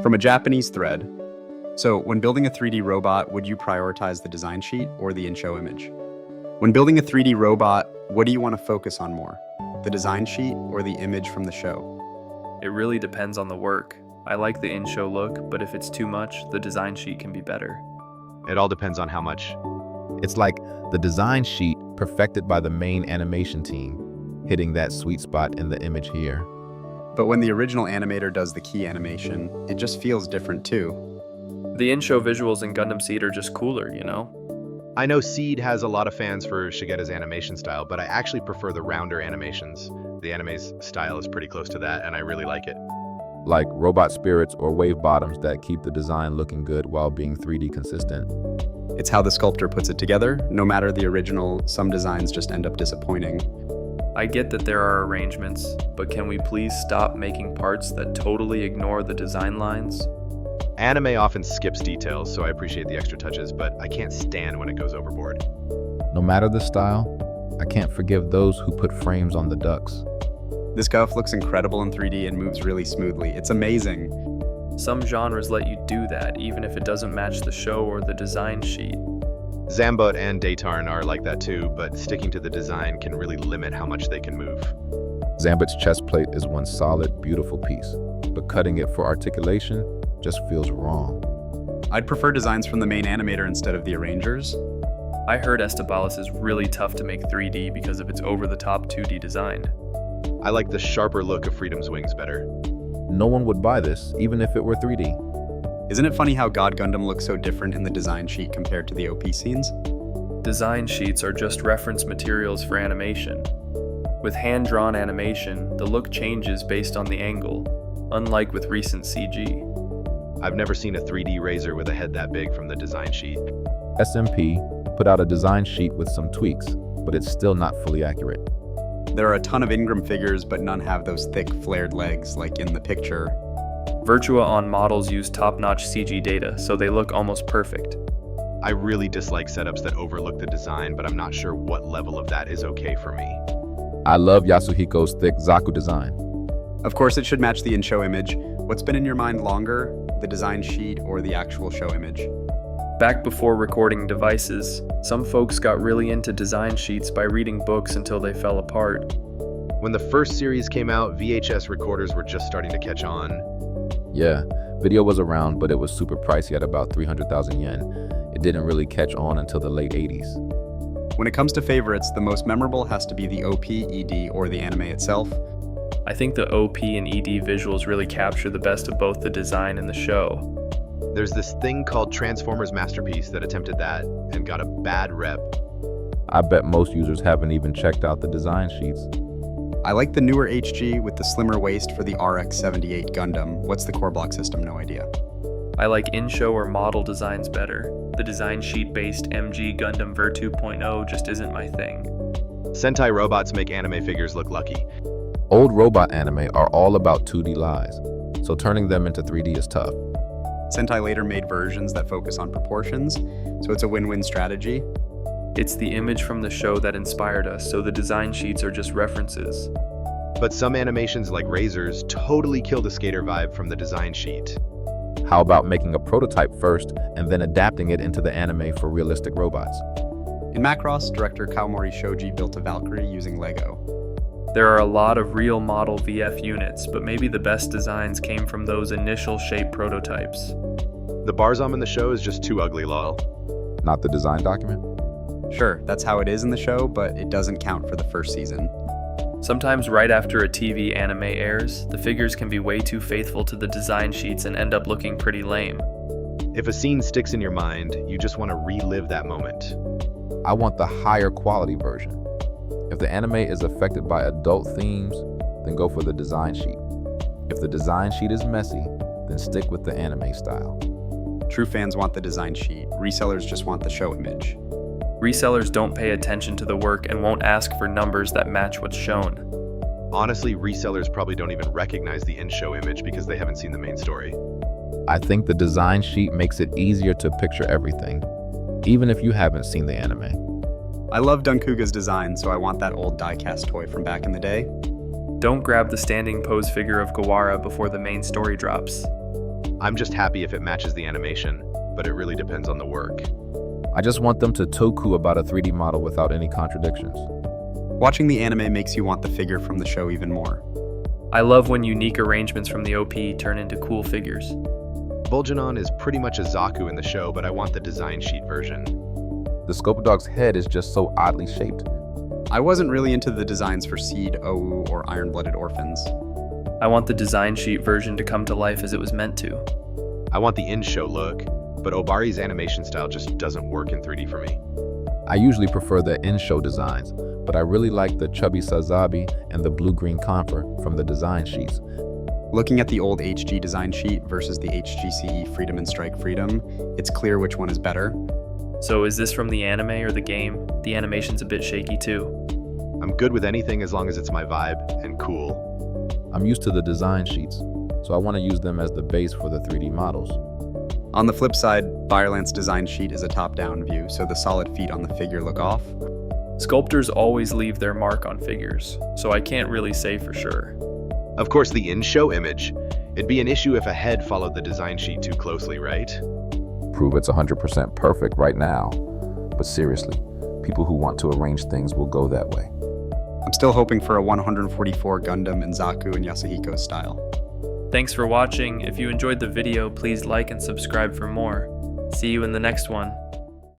From a Japanese thread. So, when building a 3D robot, would you prioritize the design sheet or the in-show image? When building a 3D robot, what do you want to focus on more? The design sheet or the image from the show? It really depends on the work. I like the in-show look, but if it's too much, the design sheet can be better. It all depends on how much. It's like the design sheet perfected by the main animation team, hitting that sweet spot in the image here. But when the original animator does the key animation, it just feels different too. The in-show visuals in Gundam Seed are just cooler, you know? I know Seed has a lot of fans for Shigetta's animation style, but I actually prefer the rounder animations. The anime's style is pretty close to that, and I really like it. Like robot spirits or wave bottoms that keep the design looking good while being 3D consistent. It's how the sculptor puts it together. No matter the original, some designs just end up disappointing. I get that there are arrangements, but can we please stop making parts that totally ignore the design lines? Anime often skips details, so I appreciate the extra touches, but I can't stand when it goes overboard. No matter the style, I can't forgive those who put frames on the ducks. This Guff looks incredible in 3D and moves really smoothly. It's amazing. Some genres let you do that, even if it doesn't match the show or the design sheet. Zambot and Daytarn are like that too, but sticking to the design can really limit how much they can move. Zambot's chest plate is one solid, beautiful piece, but cutting it for articulation just feels wrong. I'd prefer designs from the main animator instead of the arrangers. I heard Estabalis is really tough to make 3D because of its over-the-top 2D design. I like the sharper look of Freedom's wings better. No one would buy this, even if it were 3D. Isn't it funny how God Gundam looks so different in the design sheet compared to the OP scenes? Design sheets are just reference materials for animation. With hand-drawn animation, the look changes based on the angle, unlike with recent CG. I've never seen a 3D Razor with a head that big from the design sheet. SMP put out a design sheet with some tweaks, but it's still not fully accurate. There are a ton of Ingram figures, but none have those thick, flared legs like in the picture. Virtua on models use top-notch CG data, so they look almost perfect. I really dislike setups that overlook the design, but I'm not sure what level of that is okay for me. I love Yasuhiko's thick Zaku design. Of course, it should match the in-show image. What's been in your mind longer, the design sheet or the actual show image? Back before recording devices, some folks got really into design sheets by reading books until they fell apart. When the first series came out, VHS recorders were just starting to catch on. Yeah, video was around, but it was super pricey at about 300,000 yen. It didn't really catch on until the late 80s. When it comes to favorites, the most memorable has to be the OP, ED, or the anime itself. I think the OP and ED visuals really capture the best of both the design and the show. There's this thing called Transformers Masterpiece that attempted that and got a bad rep. I bet most users haven't even checked out the design sheets. I like the newer HG with the slimmer waist for the RX-78 Gundam. What's the core block system? No idea. I like in-show or model designs better. The design sheet-based MG Gundam Ver 2.0 just isn't my thing. Sentai robots make anime figures look lucky. Old robot anime are all about 2D lies, so turning them into 3D is tough. Sentai later made versions that focus on proportions, so it's a win-win strategy. It's the image from the show that inspired us, so the design sheets are just references. But some animations like Razors totally kill the skater vibe from the design sheet. How about making a prototype first and then adapting it into the anime for realistic robots? In Macross, director Kawamori Shoji built a Valkyrie using Lego. There are a lot of real model VF units, but maybe the best designs came from those initial shape prototypes. The Barzom in the show is just too ugly, lol. Not the design document? Sure, that's how it is in the show, but it doesn't count for the first season. Sometimes right after a TV anime airs, the figures can be way too faithful to the design sheets and end up looking pretty lame. If a scene sticks in your mind, you just want to relive that moment. I want the higher quality version. If the anime is affected by adult themes, then go for the design sheet. If the design sheet is messy, then stick with the anime style. True fans want the design sheet. Resellers just want the show image. Resellers don't pay attention to the work and won't ask for numbers that match what's shown. Honestly, resellers probably don't even recognize the in-show image because they haven't seen the main story. I think the design sheet makes it easier to picture everything, even if you haven't seen the anime. I love Dunkuga's design, so I want that old die-cast toy from back in the day. Don't grab the standing pose figure of Gawara before the main story drops. I'm just happy if it matches the animation, but it really depends on the work. I just want them to toku about a 3D model without any contradictions. Watching the anime makes you want the figure from the show even more. I love when unique arrangements from the OP turn into cool figures. Bulganon is pretty much a Zaku in the show, but I want the design sheet version. The Sculpt Dog's head is just so oddly shaped. I wasn't really into the designs for Seed, OU, or Iron-Blooded Orphans. I want the design sheet version to come to life as it was meant to. I want the in-show look, but Obari's animation style just doesn't work in 3D for me. I usually prefer the in-show designs, but I really like the chubby Sazabi and the blue-green Confer from the design sheets. Looking at the old HG design sheet versus the HGCE Freedom and Strike Freedom, it's clear which one is better. So is this from the anime or the game? The animation's a bit shaky too. I'm good with anything as long as it's my vibe and cool. I'm used to the design sheets, so I want to use them as the base for the 3D models. On the flip side, Firelance design sheet is a top-down view, so the solid feet on the figure look off. Sculptors always leave their mark on figures, so I can't really say for sure. Of course, the in-show image. It'd be an issue if a head followed the design sheet too closely, right? Prove it's 100% perfect right now, but seriously, people who want to arrange things will go that way. I'm still hoping for a 144 Gundam in Zaku and Yasuhiko style. Thanks for watching. If you enjoyed the video, please like and subscribe for more. See you in the next one.